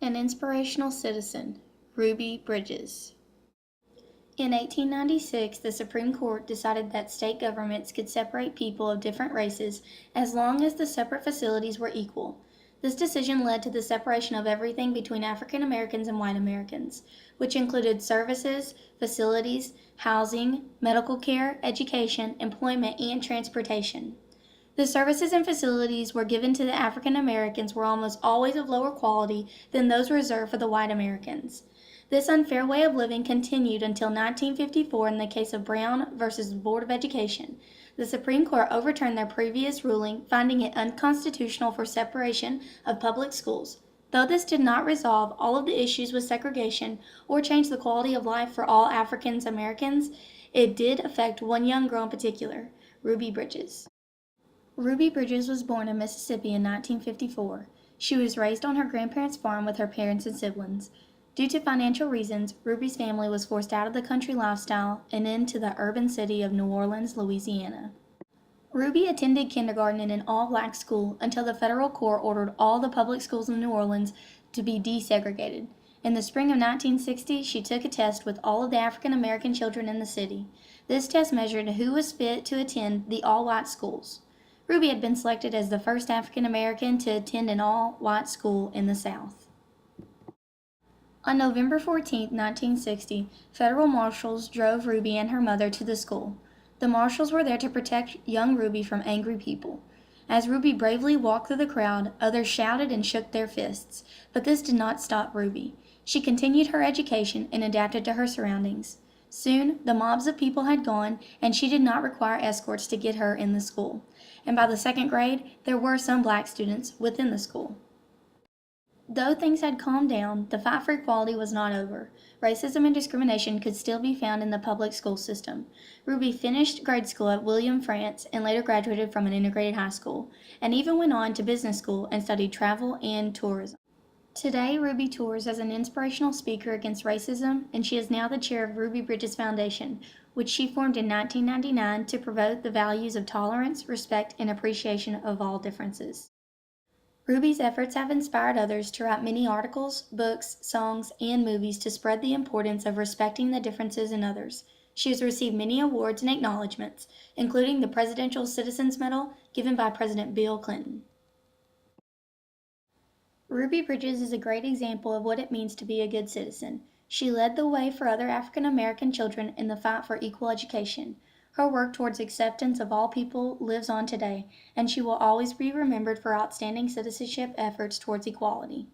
An inspirational citizen, Ruby Bridges. In 1896, the Supreme Court decided that state governments could separate people of different races as long as the separate facilities were equal. This decision led to the separation of everything between African Americans and white Americans, which included services, facilities, housing, medical care, education, employment, and transportation. The services and facilities were given to the African Americans were almost always of lower quality than those reserved for the white Americans. This unfair way of living continued until 1954 in the case of Brown versus Board of Education. The Supreme Court overturned their previous ruling, finding it unconstitutional for separation of public schools. Though this did not resolve all of the issues with segregation or change the quality of life for all African Americans, it did affect one young girl in particular, Ruby Bridges. Ruby Bridges was born in Mississippi in 1954. She was raised on her grandparents' farm with her parents and siblings. Due to financial reasons, Ruby's family was forced out of the country lifestyle and into the urban city of New Orleans, Louisiana. Ruby attended kindergarten in an all-black school until the federal court ordered all the public schools in New Orleans to be desegregated. In the spring of 1960, she took a test with all of the African American children in the city. This test measured who was fit to attend the all-white schools. Ruby had been selected as the first African American to attend an all-white school in the South. On November 14, 1960, federal marshals drove Ruby and her mother to the school. The marshals were there to protect young Ruby from angry people. As Ruby bravely walked through the crowd, others shouted and shook their fists, but this did not stop Ruby. She continued her education and adapted to her surroundings. Soon, the mobs of people had gone, and she did not require escorts to get her in the school. And by the second grade, there were some black students within the school. Though things had calmed down, the fight for equality was not over. Racism and discrimination could still be found in the public school system. Ruby finished grade school at William Frantz and later graduated from an integrated high school, and even went on to business school and studied travel and tourism. Today, Ruby tours as an inspirational speaker against racism, and she is now the chair of Ruby Bridges Foundation, which she formed in 1999 to promote the values of tolerance, respect, and appreciation of all differences. Ruby's efforts have inspired others to write many articles, books, songs, and movies to spread the importance of respecting the differences in others. She has received many awards and acknowledgments, including the Presidential Citizens Medal given by President Bill Clinton. Ruby Bridges is a great example of what it means to be a good citizen. She led the way for other African American children in the fight for equal education. Her work towards acceptance of all people lives on today, and she will always be remembered for outstanding citizenship efforts towards equality.